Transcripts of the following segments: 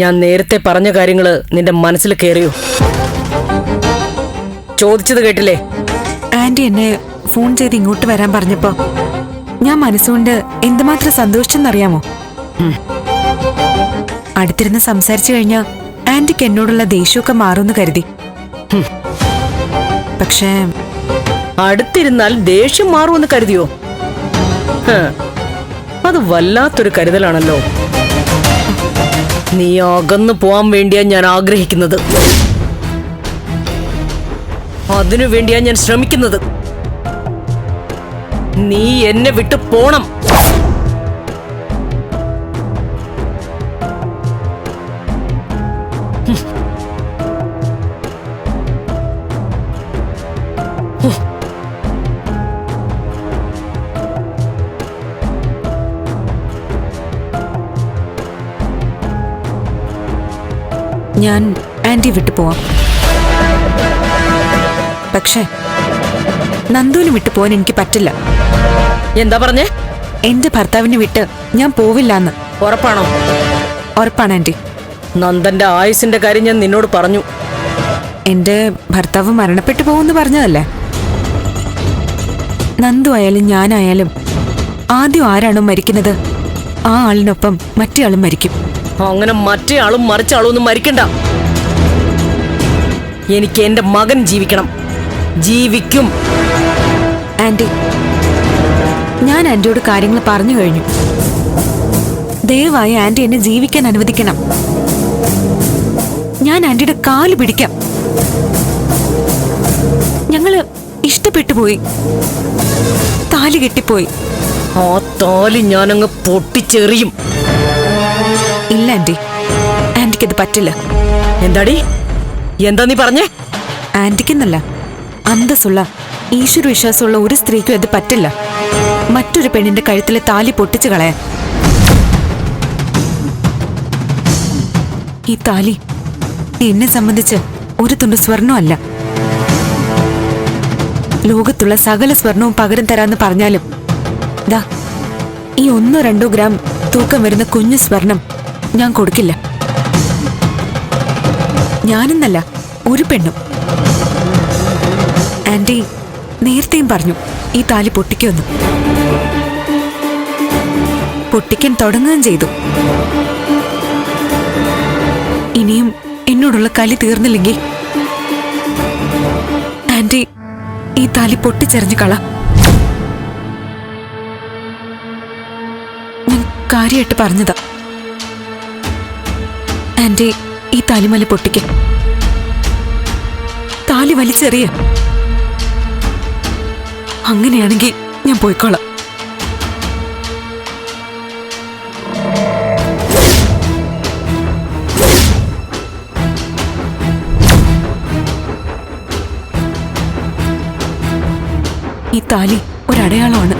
ഞാൻ നേരത്തെ പറഞ്ഞ കാര്യങ്ങള് നിന്റെ മനസ്സിൽ കയറിയോ? ചോദിച്ചത് കേട്ടില്ലേ? ആന്റി എന്നെ ഫോൺ ചെയ്ത് ഇങ്ങോട്ട് വരാൻ പറഞ്ഞപ്പോ ഞാൻ മനസ്സുകൊണ്ട് എന്തുമാത്രം സന്തോഷിച്ചെന്നറിയാമോ? അടുത്തിരുന്ന് സംസാരിച്ചു കഴിഞ്ഞാ ആന്റിക്ക് എന്നോടുള്ള ദേഷ്യമൊക്കെ മാറുമെന്ന് കരുതി. പക്ഷേ അടുത്തിരുന്നാൽ ദേഷ്യം മാറുമെന്ന് കരുതിയോ? അത് വല്ലാത്തൊരു കരുതലാണല്ലോ. നീ അകന്നു പോവാൻ വേണ്ടിയാ ഞാൻ ആഗ്രഹിക്കുന്നത്. അതിനു വേണ്ടിയാ ഞാൻ ശ്രമിക്കുന്നത്. നീ എന്നെ വിട്ടു പോണം. ഞാൻ ആന്റി വിട്ടു പോവാം. പക്ഷേ നന്ദുവിന് വിട്ടു പോവാൻ എനിക്ക് പറ്റില്ല. എന്താ പറഞ്ഞേ? എന്റെ ഭർത്താവിനെ വിട്ട് ഞാൻ പോവില്ലാന്ന്. ഉറപ്പാണോ? ഉറപ്പാണ് ആന്റി. നന്ദന്റെ ആയുസിന്റെ കാര്യം ഞാൻ നിന്നോട് പറഞ്ഞു. എന്റെ ഭർത്താവ് മരണപ്പെട്ടു പോകുമെന്ന് പറഞ്ഞതല്ലേ? നന്ദു ആയാലും ഞാനായാലും ആദ്യം ആരാണോ മരിക്കുന്നത് ആ ആളിനൊപ്പം മറ്റേ ആളും മരിക്കും. അങ്ങനെ മറ്റേ ആളും മറിച്ച ആളും ഒന്നും മരിക്കണ്ട. എനിക്ക് എന്റെ മകൻ ജീവിക്കണം. ജീവിക്കും. ആന്റി, ഞാൻ ആന്റിയോട് കാര്യങ്ങൾ പറഞ്ഞു കഴിഞ്ഞു. ദയവായി ആന്റി എന്നെ ജീവിക്കാൻ അനുവദിക്കണം. ഞാൻ ആന്റിയുടെ കാല് പിടിക്കാം. ഞങ്ങള് ഇഷ്ടപ്പെട്ടു പോയി. താലി കെട്ടിപ്പോയി. ആ താലി ഞാനങ്ങ് പൊട്ടിച്ചെറിയും. ഇല്ല ആന്റി, ആന്റിക്കത് പറ്റില്ല. എന്താടി? എന്താ നീ പറഞ്ഞേ? ആന്റിക്കെന്നല്ല, അന്തസ്സുള്ള ഈശ്വര വിശ്വാസമുള്ള ഒരു സ്ത്രീക്കും അത് പറ്റില്ല. മറ്റൊരു പെണ്ണിന്റെ കഴുത്തിലെ താലി പൊട്ടിച്ചു കളയാൻ. ഈ താലി എന്നെ സംബന്ധിച്ച് ഒരു തുണ്ട് സ്വർണമല്ല. ലോകത്തുള്ള സകല സ്വർണവും പകരം തരാന്ന് പറഞ്ഞാലും ദാ ഈ 1-2 ഗ്രാം തൂക്കം വരുന്ന കുഞ്ഞു സ്വർണം ഞാൻ കൊടുക്കില്ല. ഞാനെന്നല്ല, ഒരു പെണ്ണും. ആന്റി നേരത്തെയും പറഞ്ഞു ഈ താലി പൊട്ടിക്കുമെന്ന്. പൊട്ടിക്കാൻ തുടങ്ങുകയും ചെയ്തു. ഇനിയും എന്നോടുള്ള കലി തീർന്നില്ലെങ്കിൽ ആന്റി ഈ താലി പൊട്ടിച്ചെറിഞ്ഞു കള. ഞാൻ കാര്യമായിട്ട് പറഞ്ഞതാ. ആന്റി ഈ താലിമല പൊട്ടിക്ക. താലി വലിച്ചെറിയ. അങ്ങനെയാണെങ്കിൽ ഞാൻ പോയിക്കോളാം. ഈ താലി ഒരടയാളമാണ്.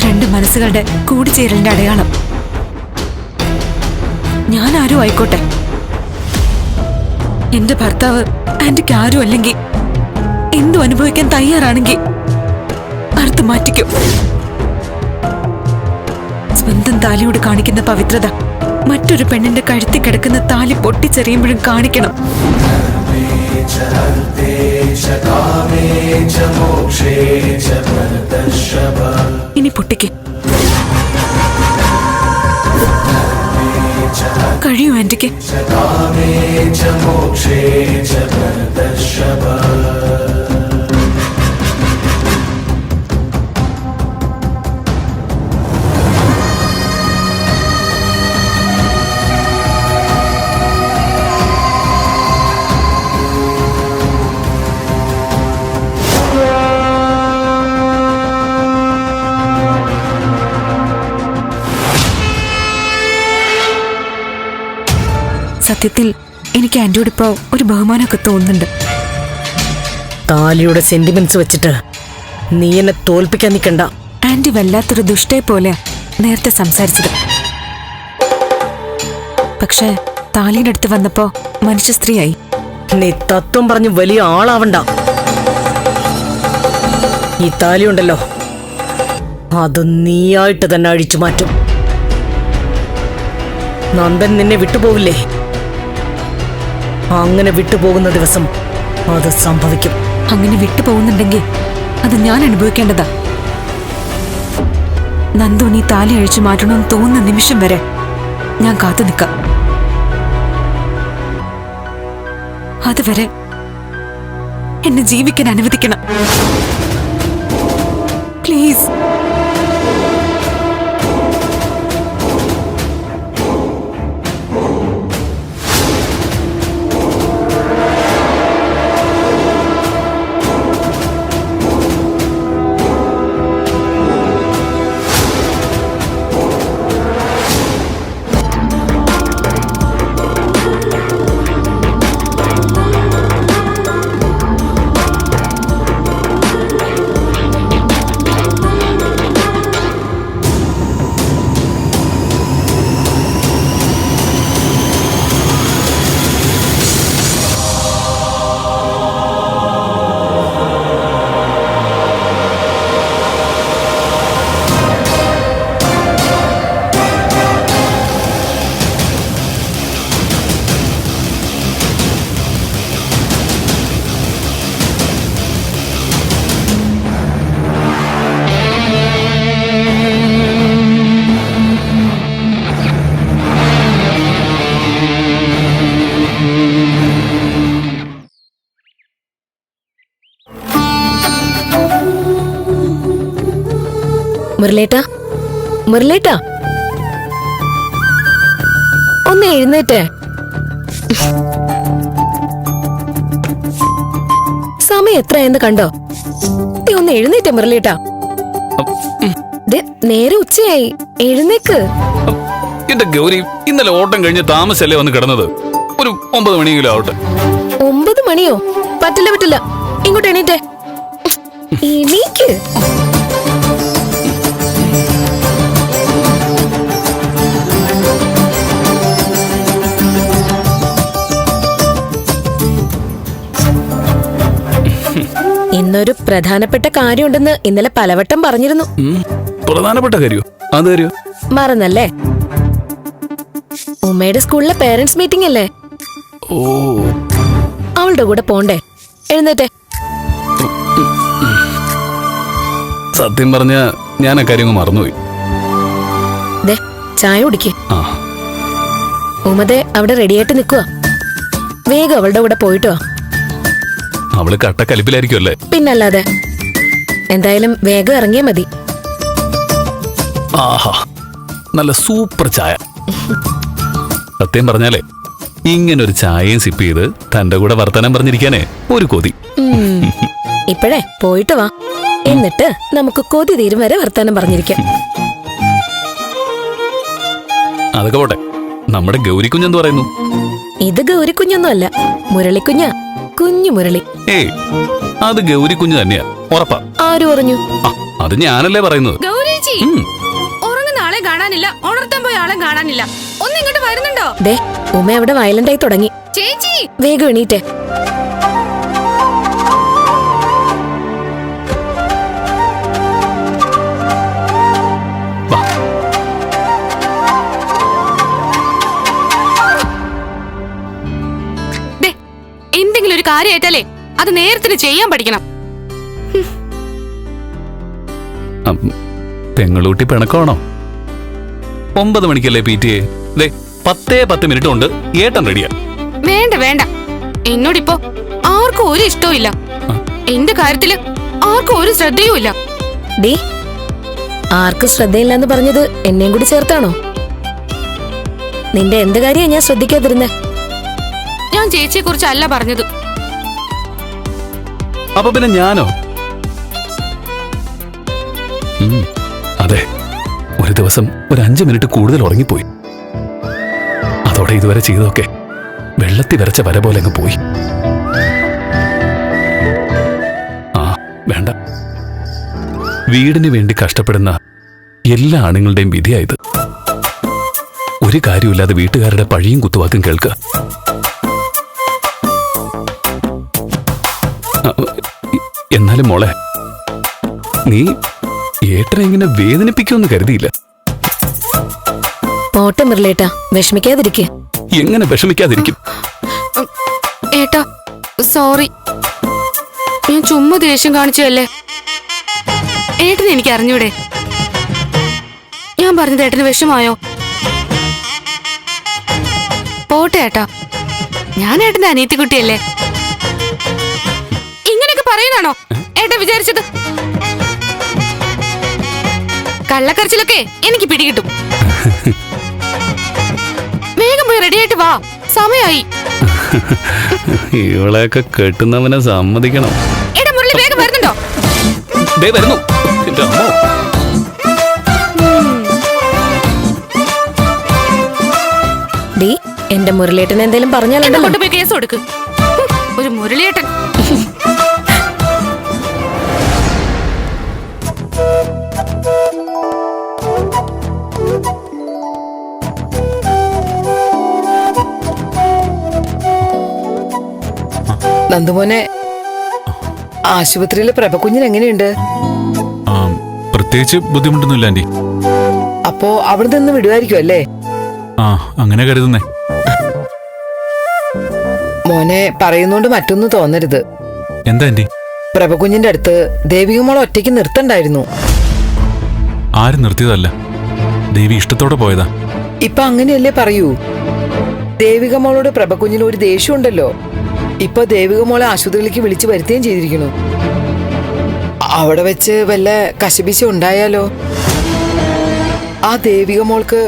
2 മനസ്സുകളുടെ കൂടിച്ചേരലിന്റെ അടയാളം. ഞാൻ ആരും ആയിക്കോട്ടെ, എന്റെ ഭർത്താവ് ആന്റിക്ക് ആരും അല്ലെങ്കിൽ എന്തു അനുഭവിക്കാൻ തയ്യാറാണെങ്കിൽ അർത്ഥം മാറ്റിക്കും. സ്വന്തം താലിയോട് കാണിക്കുന്ന പവിത്രത മറ്റൊരു പെണ്ണിന്റെ കഴുത്തിൽ കിടക്കുന്ന താലി പൊട്ടിച്ചെറിയുമ്പോഴും കാണിക്കണം. ഇനി പൊട്ടിക്ക്. കഴിയൂ ആന്റിക്ക്? സത്യത്തിൽ എനിക്ക് ആന്റിയോട് ഇപ്പോ ഒരു ബഹുമാനമൊക്കെ തോന്നുന്നുണ്ട്. താലിയുടെ സെന്റിമെന്റ്സ് വെച്ചിട്ട് നീ എന്നെ തോൽപ്പിക്കാൻ നിൽക്കണ്ട. ആന്റി വല്ലാത്തൊരു ദുഷ്ടയെ പോലെ നേരത്തെ സംസാരിച്ചത്. പക്ഷേ താലിയുടെ അടുത്ത് വന്നപ്പോ മനുഷ്യ സ്ത്രീയായി. നീ തത്വം പറഞ്ഞ് വലിയ ആളാവണ്ട. ഈ താലിയുണ്ടല്ലോ, അത് നീയായിട്ട് തന്നെ അഴിച്ചു മാറ്റും. നന്ദൻ നിന്നെ വിട്ടുപോകില്ലേ? അങ്ങനെ വിട്ടുപോകുന്ന ദിവസം അത് സംഭവിക്കും. അങ്ങനെ വിട്ടുപോകുന്നുണ്ടെങ്കിൽ അത് ഞാൻ അനുഭവിക്കേണ്ടതാ. നന്ദു നീ താലി അഴിച്ചു മാറ്റണമെന്ന് തോന്നുന്ന നിമിഷം വരെ ഞാൻ കാത്തു നിൽക്കാം. അതുവരെ എന്നെ ജീവിക്കാൻ അനുവദിക്കണം, പ്ലീസ്. മുരളേട്ടാ, മുരളേട്ടാ, ഒന്ന് എഴുന്നേറ്റേ. സമയം എത്രയെന്ന് കണ്ടോ? ഒന്ന് എഴുന്നേറ്റേ മുരളേട്ടാ. നേരെ ഉച്ചയായി, എഴുന്നേക്ക്. എന്റെ ഗൗരി, ഇന്നലെ ഓട്ടം കഴിഞ്ഞ് താമസല്ലേ വന്ന് കിടന്നത്. ഒരു 9 മണിയെങ്കിലും ആവട്ടെ. 9 മണിയോ? പറ്റില്ല പറ്റില്ല, ഇങ്ങോട്ട് എണീറ്റേ. എണീക്ക്. ഇന്നൊരു പ്രധാനപ്പെട്ട കാര്യമുണ്ടെന്ന് ഇന്നലെ പലവട്ടം പറഞ്ഞിരുന്നു. പ്രധാനപ്പെട്ട കാര്യോ? അത് കാര്യോ? മറന്നല്ലേ? ഉമ്മയുടെ സ്കൂളിലെ പേരന്റ്സ് മീറ്റിംഗ് അല്ലേ? ഓ, അവളുടെ കൂടെ പോണ്ടേ? എഴുന്നേറ്റെ. സത്യം പറഞ്ഞ ഞാൻ ആ കാര്യം മറന്നുപോയി. ദേ, ചായ കുടിക്ക്. ആ, ഉമ്മതെ അവിടെ റെഡിയായിട്ട് നിൽക്കുക. വേഗം അവളുടെ കൂടെ പോയിട്ടോ. അവള് കട്ടക്കലിപ്പിലായിരിക്കും അല്ലേ? പിന്നല്ലാതെ. എന്തായാലും വേഗം ഇറങ്ങിയാ മതി. ആഹാ, നല്ല സൂപ്പർ ചായ. സത്യം പറഞ്ഞാലേ ഇങ്ങനൊരു ചായയും സിപ്പ് ചെയ്ത് തന്റെ കൂടെ വർത്തമാനം പറഞ്ഞിരിക്കാനേ ഒരു കൊതി. ഇപ്പഴേ പോയിട്ട് വാ, എന്നിട്ട് നമുക്ക് കൊതി തീരും വരെ വർത്തമാനം പറഞ്ഞിരിക്കാം. അതൊക്കെ പോട്ടെ, നമ്മുടെ ഗൗരിക്കുഞ്ഞെന്ത് പറയുന്നു? ഇത് ഗൗരിക്കുഞ്ഞൊന്നും അല്ല, മുരളിക്കുഞ്ഞാ. കുഞ്ഞു മുരളി. ഏയ്, അത് ഗൗരിക്കുഞ്ഞ് തന്നെയാ, ഉറപ്പാ. ആര് പറഞ്ഞു? അത് ഞാനല്ലേ പറയുന്നത്. ഗൗരിച്ചി, ഉറങ്ങുന്ന ആളെ കാണാനില്ല, ഉണർത്താൻ പോയ ആളെ കാണാനില്ല. ഒന്ന് ഇങ്ങോട്ട് വരുന്നുണ്ടോ? ദേ, ഉമ്മ അവിടെ വയലന്റ് ആയി തുടങ്ങി. ചേച്ചി, വേഗം എണീറ്റേ. എന്തെങ്കിലും ഒരു കാര്യം ഏറ്റാലേ അത് നേരത്തിന് ചെയ്യാൻ പഠിക്കണം. പെങ്ങളൂട്ടി പിണക്കമാണോ? 9 മണിക്കല്ലേ പീറ്റിയെ? 10 കൊണ്ട് ഏട്ടൻ റെഡിയാ. വേണ്ട വേണ്ട, എന്നോടിപ്പോ ആർക്കും ഒരു ഇഷ്ടവും ഇല്ല. എന്റെ കാര്യത്തില് ആർക്കും ഒരു ശ്രദ്ധയും ഇല്ല. ഡി, ആർക്കും ശ്രദ്ധയില്ലെന്ന് പറഞ്ഞത് എന്നെയും കൂടി ചേർത്താണോ? നിന്റെ എന്ത് കാര്യാ ഞാൻ ശ്രദ്ധിക്കാതിരുന്നേ? ഞാൻ ചേച്ചിയെ കുറിച്ച് അല്ല പറഞ്ഞത്. അപ്പൊ പിന്നെ ഞാനോ? അതെ, ഒരു ദിവസം ഒരു 5 മിനിറ്റ് കൂടുതൽ ഉറങ്ങിപ്പോയി. അതോടെ ഇതുവരെ ചെയ്തതൊക്കെ വെള്ളത്തിൽ വരച്ച വര പോലെ അങ്ങ് പോയി. ആ വേണ്ട, വീടിന് വേണ്ടി കഷ്ടപ്പെടുന്ന എല്ലാ ആണുങ്ങളുടെയും വിധിയായത്. ഒരു കാര്യമില്ലാതെ വീട്ടുകാരുടെ പഴിയും കുത്തുവാക്കും കേൾക്കുക. എന്നാലും മോളെ, നീ ഏട്ടനെ ഇങ്ങനെ വേദനിപ്പിക്കുമെന്ന് കരുതിയില്ല. പോട്ടെ മുരളേട്ടാ, വിഷമിക്കാതിരിക്കെ. എങ്ങനെ വിഷമിക്കാതിരിക്കും? ഏട്ടാ സോറി, ഞാൻ ചുമ്മാ ദേഷ്യം കാണിച്ചതല്ലേ. ഏട്ടന് എനിക്ക് അറിഞ്ഞൂടെ? ഞാൻ പറഞ്ഞത് ഏട്ടന് വിഷമായോ? പോട്ടെ ഏട്ടാ, ഞാൻ ഏട്ടന്റെ അനിയത്തിക്കുട്ടിയല്ലേ. ഇങ്ങനെയൊക്കെ പറയുന്നാണോ ഏട്ടാ വിചാരിച്ചത്? കള്ളക്കരച്ചിലൊക്കെ എനിക്ക് പിടികിട്ടും. വേഗം പോയി റെഡി ആയിട്ട് വാ, സമയായി. ഇവളെയൊക്കെ കെട്ടുന്നവനെ സമ്മതിക്കണം. ഏട്ടാ മുരളി വേഗം വരുന്നുണ്ടോ? ദേ വരുന്നു. എന്റെ അമ്മോ. ഡീ, എന്റെ മുരളേട്ടൻ എന്തേലും എന്നെ പറഞ്ഞാലുണ്ടല്ലോ. കൊണ്ടുപോയി കേസ് കൊടുക്ക്. ഒരു മുരളിയേട്ടൻ. നന്ദുമോനെ, ആശുപത്രിയിലെ പ്രഭകുഞ്ഞിന് എങ്ങനെയുണ്ട്? പ്രത്യേകിച്ച് ബുദ്ധിമുട്ടൊന്നുമില്ല ആന്റി. അപ്പോ അവിടെ നിന്ന് വിടുമായിരിക്കും അല്ലേ? ആ, അങ്ങനെ കരുതുന്നേ. മോനെ, പറയുന്നോണ്ട് മറ്റൊന്നും തോന്നരുത്. എന്താ ആന്റി? പ്രഭകുഞ്ഞിന്റെ അടുത്ത് ദേവികമോളെ ഒറ്റയ്ക്ക് നിർത്തണ്ടായിരുന്നു. ആരും നിർത്തിയതല്ല, ദേവി ഇഷ്ടത്തോടെ പോയതാ. ഇപ്പൊ അങ്ങനെയല്ലേ പറയൂ. ദേവികമോളോട് പ്രഭകുഞ്ഞിന് ഒരു ദേഷ്യമുണ്ടല്ലോ. ഇപ്പൊ ദേവികമോളെ ആശുപത്രിയിലേക്ക് വിളിച്ചു വരുത്തുകയും ചെയ്തിരിക്കുന്നു. അവിടെ വെച്ച് വല്ല കശപിശ ഉണ്ടായാലോ? ആ ദേവികമോൾക്ക്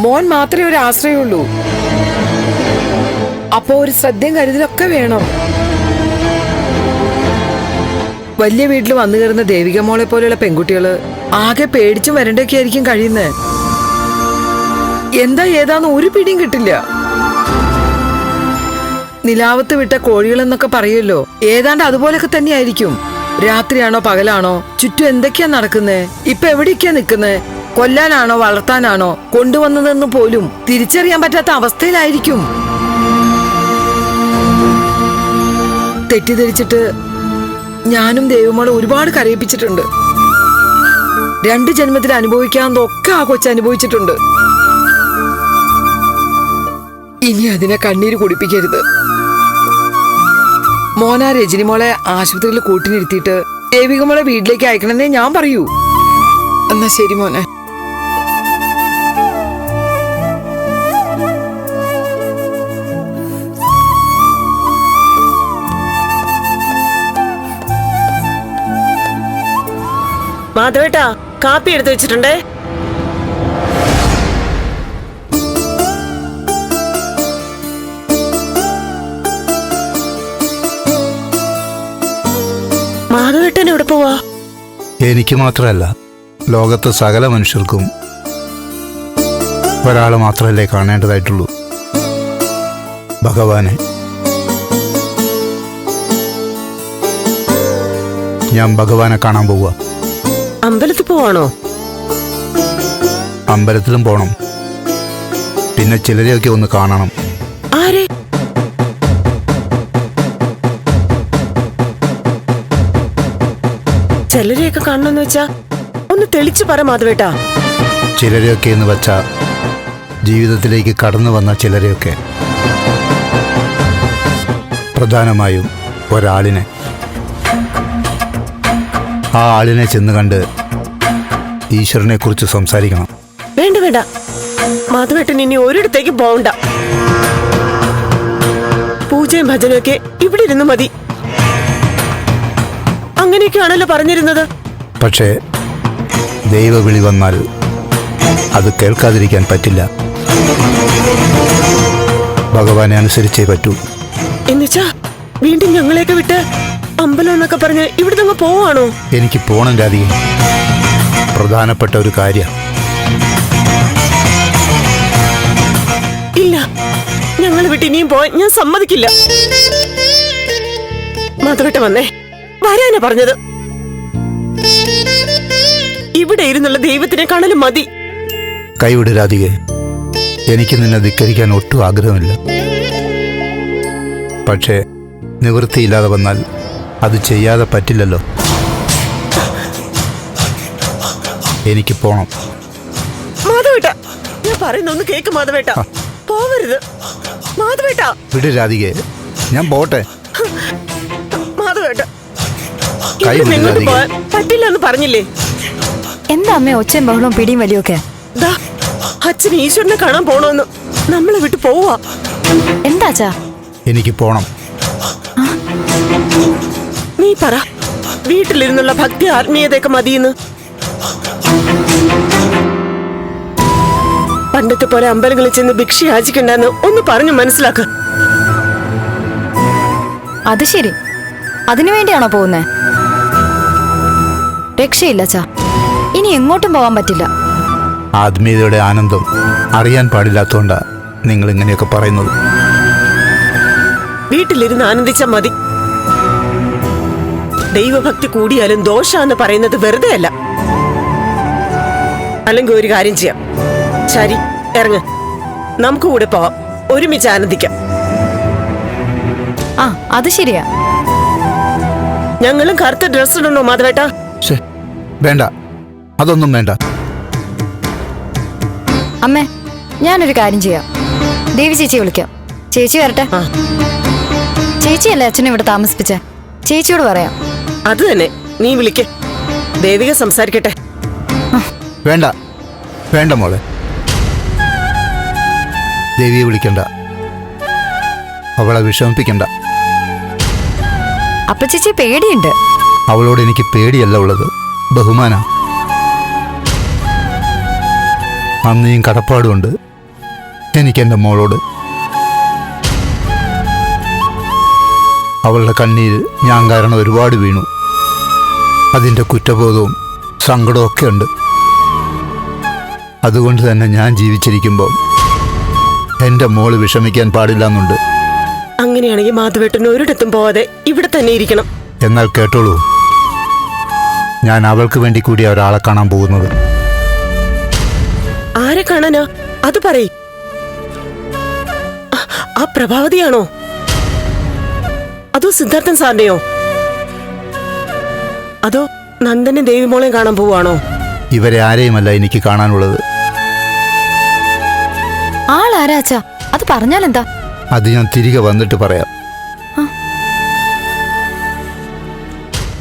മോൻ മാത്രമേ ഒരു ആശ്രയമുള്ളൂ. അപ്പോ ഒരു ശ്രദ്ധയും കരുതലൊക്കെ വേണം. വലിയ വീട്ടിൽ വന്നു കയറുന്ന ദേവികമോളെ പോലെയുള്ള പെൺകുട്ടികള് ആകെ പേടിച്ചും വരണ്ടൊക്കെ ആയിരിക്കും കഴിയുന്നത്. എന്താ ഏതാന്ന് ഒരു പിടിയും കിട്ടില്ല. നിലാവത്ത് വിട്ട കോഴികളെന്നൊക്കെ പറയുമല്ലോ, ഏതാണ്ട് അതുപോലൊക്കെ തന്നെയായിരിക്കും. രാത്രിയാണോ പകലാണോ ചുറ്റും എന്തൊക്കെയാ നടക്കുന്നേ, ഇപ്പൊ എവിടേക്കാ നിക്കുന്നേ, കൊല്ലാനാണോ വളർത്താനാണോ കൊണ്ടുവന്നതെന്ന് പോലും തിരിച്ചറിയാൻ പറ്റാത്ത അവസ്ഥയിലായിരിക്കും. തെറ്റിദ്ധരിച്ചിട്ട് ഞാനും ദൈവമോളെ ഒരുപാട് കരയിപ്പിച്ചിട്ടുണ്ട്. 2 ജന്മത്തിൽ അനുഭവിക്കാവുന്നതൊക്കെ ആ കൊച്ചു അനുഭവിച്ചിട്ടുണ്ട്. ഇനി അതിനെ കണ്ണീര് കുടിപ്പിക്കരുത്. മോനാ രജനി മോളെ ആശുപത്രിയിൽ കൂട്ടിനിരുത്തിയിട്ട് ദേവികമോളെ വീട്ടിലേക്ക് അയക്കണമെന്നേ ഞാൻ പറയൂ. എന്നാ ശരി മോനെ. മാധവേട്ടാ, കാപ്പി എടുത്തു വെച്ചിട്ടുണ്ടേ. മാധവേട്ടൻ എവിടെ പോവാ? എനിക്ക് മാത്രമല്ല, ലോകത്തെ സകല മനുഷ്യർക്കും ഒരാൾ മാത്രമല്ലേ കാണേണ്ടതായിട്ടുള്ളൂ, ഭഗവാനെ. ഞാൻ ഭഗവാനെ കാണാൻ പോവുക. അമ്പലത്തിൽ പോവാണോ? അമ്പലത്തിലും പോണം, പിന്നെ ചിലരെയൊക്കെ ഒന്ന് കാണണം. ആരെ? ചിലരെയൊക്കെ കാണണമെന്ന് വെച്ചാ ഒന്ന് തെളിച്ചു പറ മാധവേട്ടാ. ചിലരെയൊക്കെ എന്ന് വെച്ചാൽ ജീവിതത്തിലേക്ക് കടന്നു വന്ന ചിലരെയൊക്കെ, പ്രധാനമായും ഒരാളിനെ. ആ ആളിനെ ചെന്ന് കണ്ട് ഈശ്വരനെ കുറിച്ച് സംസാരിക്കണം. വേണ്ട വേണ്ട മാധവേട്ടൻ, ഇനി ഒരിടത്തേക്ക് പോവണ്ട. പൂജയും ഭജനയൊക്കെ ഇവിടെ ഇരുന്ന് മതി. അങ്ങനെയൊക്കെയാണല്ലോ പറഞ്ഞിരുന്നത്. പക്ഷേ ദൈവവിളി വന്നാൽ അത് കേൾക്കാതിരിക്കാൻ പറ്റില്ല. ഭഗവാനെ അനുസരിച്ചേ പറ്റൂ. എന്നുവെച്ചാ വീണ്ടും ഞങ്ങളെയൊക്കെ വിട്ട് അമ്പലം എന്നൊക്കെ പറഞ്ഞ് ഇവിടുന്ന് അങ്ങ് പോവാണോ? എനിക്ക് പോണം രാധിക, പ്രധാനപ്പെട്ട ഒരു കാര്യം. ഇല്ല, ഞങ്ങൾ വിട്ട് ഇനിയും പോവാൻ ഞാൻ സമ്മതിക്കില്ല. മാധവേട്ട വന്നേ, വരാനാ പറഞ്ഞത്. ഇവിടെ ഇരുന്നുള്ള ദൈവത്തിനെ കാണലും മതി. കൈവിട് രാധികെ, എനിക്ക് നിന്നെ ധിക്കരിക്കാൻ ഒട്ടും ആഗ്രഹമില്ല. പക്ഷേ നിവൃത്തിയില്ലാതെ വന്നാൽ അത് ചെയ്യാതെ പറ്റില്ലല്ലോ. എനിക്ക് പോണം. മാധവേട്ട, ഞാൻ പറയുന്നൊന്ന് കേക്ക് മാധവേട്ട. പോവരുത് മാധവേട്ട. വിട് രാധികെ, ഞാൻ പോട്ടെ. മാധവേട്ട, കൈ ഇവിടെ വിട് നിങ്ങോട്ട് രാധികെ. പോവാൻ പറ്റില്ല എന്ന് പറഞ്ഞില്ലേ? എന്താ അമ്മ ഒച്ചയും ബഹളവും പിടിയും വലിയൊക്കെ? ദാ, അച്ഛൻ ഈശ്വരനെ കാണാൻ പോണോന്ന് നമ്മളെ വിട്ട് പോവാ. എന്താച്ചാ? എനിക്ക് പോണം. നീ പറ, വീട്ടിലിരുന്നുള്ള ഭക്തി ആത്മീയതയൊക്കെ മതിയെന്ന്. പണ്ടത്തെ പോലെ അമ്പലങ്ങളിൽ ചെന്ന് ഭിക്ഷ യാചിക്കണ്ടെന്ന് ഒന്ന് പറഞ്ഞു മനസ്സിലാക്ക. അത് ശരി, അതിനു വേണ്ടിയാണോ പോകുന്നേ? രക്ഷയില്ല അച്ഛാ, ഇനി എങ്ങോട്ടും പോവാൻ പറ്റില്ല. ആത്മീയതയുടെ ആനന്ദം അറിയാൻ പാടില്ലാത്തോണ്ടാ നിങ്ങൾ ഇങ്ങനെയൊക്കെ പറയുന്നത്. വീട്ടിലിരുന്ന് ആനന്ദിച്ച മതി. ദൈവഭക്തി കൂടിയാലും ദോഷാന്ന് പറയുന്നത് വെറുതെ അല്ല. അല്ലെങ്കിൽ ഒരു കാര്യം ചെയ്യാം, ശരി ഇറങ്ങ്, നമുക്ക് കൂടെ പോവാം, ഒരുമിച്ച് ആനന്ദിക്കാം. ആ അത് ശരിയാ. ഞങ്ങളും കറുത്ത ഡ്രസ് ഇടണോ മാധവേട്ടാ? ശ്ശേ, വേണ്ട, അതൊന്നും വേണ്ട. അമ്മേ, ഞാനൊരു കാര്യം ചെയ്യാം. ദേവി ചേച്ചിയെ വിളിക്കാം. ചേച്ചി വരട്ടെ. ആ. ചേച്ചിയല്ലേ അച്ഛനെ ഇവിടെ താമസിപ്പിച്ചേ? ചേച്ചിയോട് പറയാം. അത് തന്നെ, നീ വിളിക്ക്. ദേവിക സംസാരിക്കട്ടെ. വേണ്ട, വേണ്ട മോളെ, ദേവിയെ വിളിക്കണ്ട, അവളെ വിഷമിപ്പിക്കണ്ട. അപ്പൊ ചേച്ചി പേടിയുണ്ട്? അവളോട് എനിക്ക് പേടിയല്ല ഉള്ളത്, ബഹുമാന. നന്ദിയും കടപ്പാടുമുണ്ട് എനിക്കെൻ്റെ മോളോട്. അവളുടെ കണ്ണീര് ഞാൻ കാരണം ഒരുപാട് വീണു. അതിൻ്റെ കുറ്റബോധവും സങ്കടവും ഒക്കെ ഉണ്ട്. അതുകൊണ്ട് തന്നെ ഞാൻ ജീവിച്ചിരിക്കുമ്പോൾ എൻ്റെ മോള് വിഷമിക്കാൻ പാടില്ല എന്നുണ്ട്. അങ്ങനെയാണെങ്കിൽ മാധവേട്ടന് ഒരിടത്തും പോവാതെ ഇവിടെ തന്നെ ഇരിക്കണം. എന്നാൽ കേട്ടോളൂ, ഞാൻ അവൾക്ക് വേണ്ടി കൂടി ഒരാളെ കാണാൻ പോകുന്നത്. ആരെ കാണാനാ? അത് പറയ്. ആ പ്രഭാവതിയാണോ? അതോ സിദ്ധാർത്ഥൻ സാറിനെയോ? അതോ നന്ദനെ ദേവിമോളെ കാണാൻ പോവാണോ? ഇവരെ ആരെയുമല്ല എനിക്ക് കാണാനുള്ളത്. ആളാരാച്ചാ? അത് പറഞ്ഞാലെന്താ? അത് ഞാൻ തിരികെ വന്നിട്ട് പറയാം.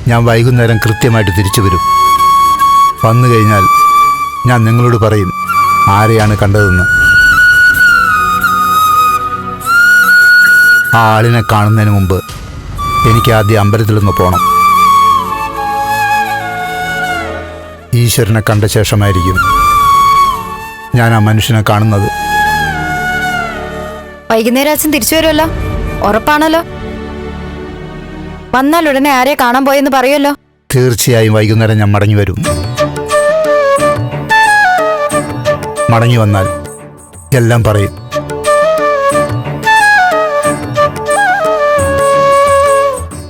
ഞാൻ വൈകുന്നേരം കൃത്യമായിട്ട് തിരിച്ചു വരും. വന്നു കഴിഞ്ഞാൽ ഞാൻ നിങ്ങളോട് പറയും ആരെയാണ് കണ്ടതെന്ന്. ആ ആളിനെ കാണുന്നതിന് മുമ്പ് എനിക്ക് ആദ്യം അമ്പലത്തിലൊന്ന് പോകണം. ഈശ്വരനെ കണ്ട ശേഷമായിരിക്കും ഞാൻ ആ മനുഷ്യനെ കാണുന്നത്. വൈകുന്നേരം അച്ഛൻ തിരിച്ചു വരുമല്ലോ? ഉറപ്പാണല്ലോ? വന്നാൽ ഉടനെ ആരെ കാണാൻ പോയെന്ന് പറയുമല്ലോ? തീർച്ചയായും വൈകുന്നേരം ഞാൻ മടങ്ങി വരും. മടങ്ങി വന്നാൽ എല്ലാം പറയും.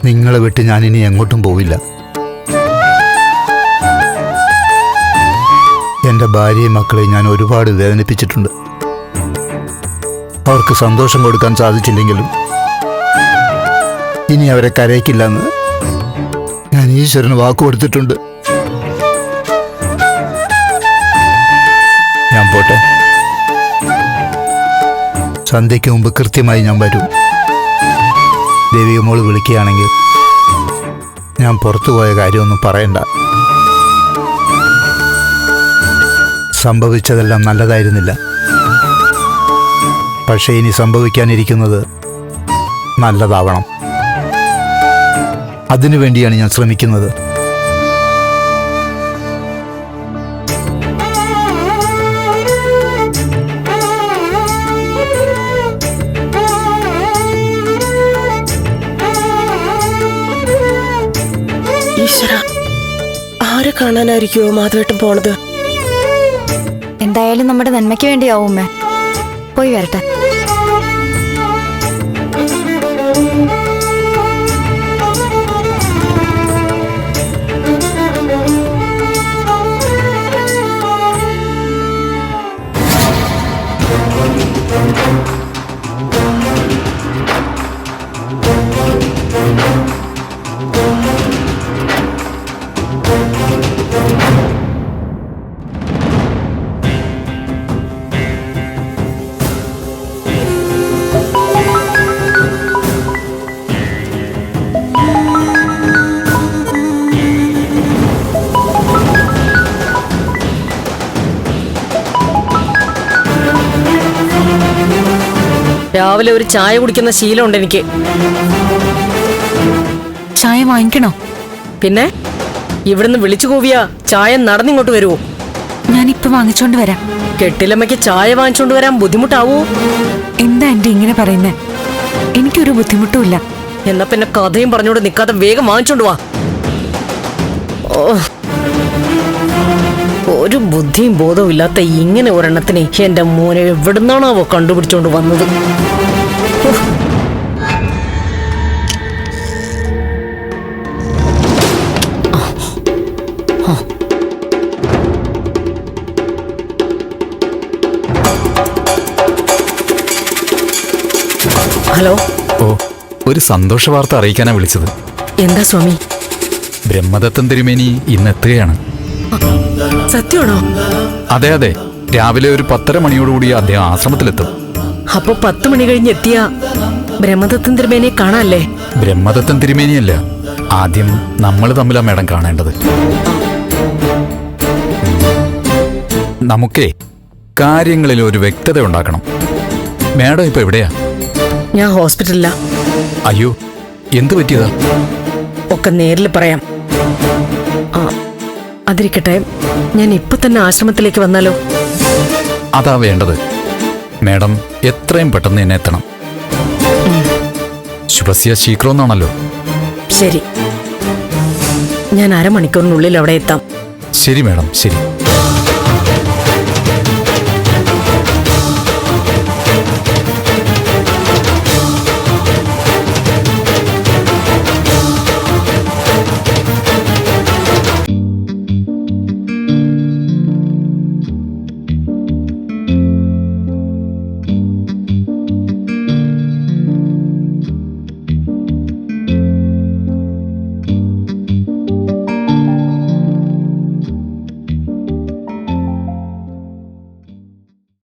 നിങ്ങളെ വിട്ട് ഞാൻ ഇനി എങ്ങോട്ടും പോവില്ല. എൻ്റെ ഭാര്യയും മക്കളെയും ഞാൻ ഒരുപാട് വേദനിപ്പിച്ചിട്ടുണ്ട്. അവർക്ക് സന്തോഷം കൊടുക്കാൻ സാധിച്ചില്ലെങ്കിലും ഇനി അവരെ കരയിക്കില്ലെന്ന് ഞാൻ ഈശ്വരന് വാക്കു കൊടുത്തിട്ടുണ്ട്. ഞാൻ പോട്ടെ. സന്ധ്യയ്ക്ക് മുമ്പ് കൃത്യമായി ഞാൻ വരും. ദേവിക മോള് വിളിക്കുകയാണെങ്കിൽ ഞാൻ പുറത്തുപോയ കാര്യമൊന്നും പറയണ്ട. സംഭവിച്ചതെല്ലാം നല്ലതായിരുന്നില്ല. പക്ഷേ ഇനി സംഭവിക്കാനിരിക്കുന്നത് നല്ലതാവണം. അതിനുവേണ്ടിയാണ് ഞാൻ ശ്രമിക്കുന്നത്. ഈശ്വര, ആരെ കാണാനായിരിക്കുമോ മാധവേട്ടൻ പോണത്? എന്തായാലും നമ്മുടെ നന്മയ്ക്ക് വേണ്ടിയാവും അമ്മേ. പോയി വരട്ടെ. രാവിലെ ഒരു ചായ കുടിക്കുന്ന ശീലമുണ്ട് എനിക്ക്. ചായ വാങ്ങിക്കണോ? പിന്നെ ഇവിടുന്ന് വിളിച്ചു കൂവിയാ ചായ നടന്നിങ്ങോട്ട് വരുവോ? ഞാനിപ്പോ വാങ്ങിച്ചോണ്ട് വരാം. കെട്ടിലമ്മയ്ക്ക് ചായ വാങ്ങിച്ചോണ്ട് വരാൻ ബുദ്ധിമുട്ടാവോ? എന്താ ആന്റി ഇങ്ങനെ പറയുന്നേ? എനിക്കൊരു ബുദ്ധിമുട്ടുമില്ല. എന്നാ പിന്നെ കഥയും പറഞ്ഞോണ്ട് നിക്കാതെ വേഗം വാങ്ങിച്ചോണ്ട് വാ. ഓ, ഒരു ബുദ്ധിയും ബോധവും ഇല്ലാത്ത ഇങ്ങനെ ഒരെണ്ണത്തിനെ എന്റെ മോനെ എവിടുന്നാണാവോ കണ്ടുപിടിച്ചോണ്ട് വന്നത്. ഉഫ്. ഹലോ. ഓ, ഒരു സന്തോഷ വാർത്ത അറിയിക്കാനാ വിളിച്ചത്. എന്താ സ്വാമി? ബ്രഹ്മദത്തൻ തിരുമേനി ഇന്ന് എത്തുകയാണ്. സത്യമാണോ? അതെ അതെ, രാവിലെ ഒരു 10:30 മണിയോടുകൂടി അദ്ദേഹം ആശ്രമത്തിലെത്തും. അപ്പൊ 10 മണി കഴിഞ്ഞ് എത്തിയ ബ്രഹ്മദത്തൻ തിരുമേനിയെ കാണാല്ലേ? ബ്രഹ്മദത്തൻ തിരുമേനിയല്ല, ആദ്യം നമ്മൾ തമ്മിലാ മേഡം കാണേണ്ടത്. നമുക്കേ കാര്യങ്ങളിൽ ഒരു വ്യക്തത ഉണ്ടാക്കണം. മേഡം ഇപ്പൊ എവിടെയാ? ഞാൻ ഹോസ്പിറ്റലിലാ. അയ്യോ, എന്തു പറ്റിയതാ? ഒക്കെ നേരിൽ പറയാം. ആ, അതിരിക്കട്ടെ, ഞാൻ ഇപ്പൊ തന്നെ ആശ്രമത്തിലേക്ക് വന്നാലോ? അതാ വേണ്ടത്. മേഡം എത്രയും പെട്ടെന്ന് എന്നെ എത്തണം. ശുഭസ്യ ശീക്രമെന്നാണല്ലോ. ശരി, ഞാൻ 1/2 മണിക്കൂറിനുള്ളിൽ അവിടെ എത്താം. ശരി മേഡം, ശരി.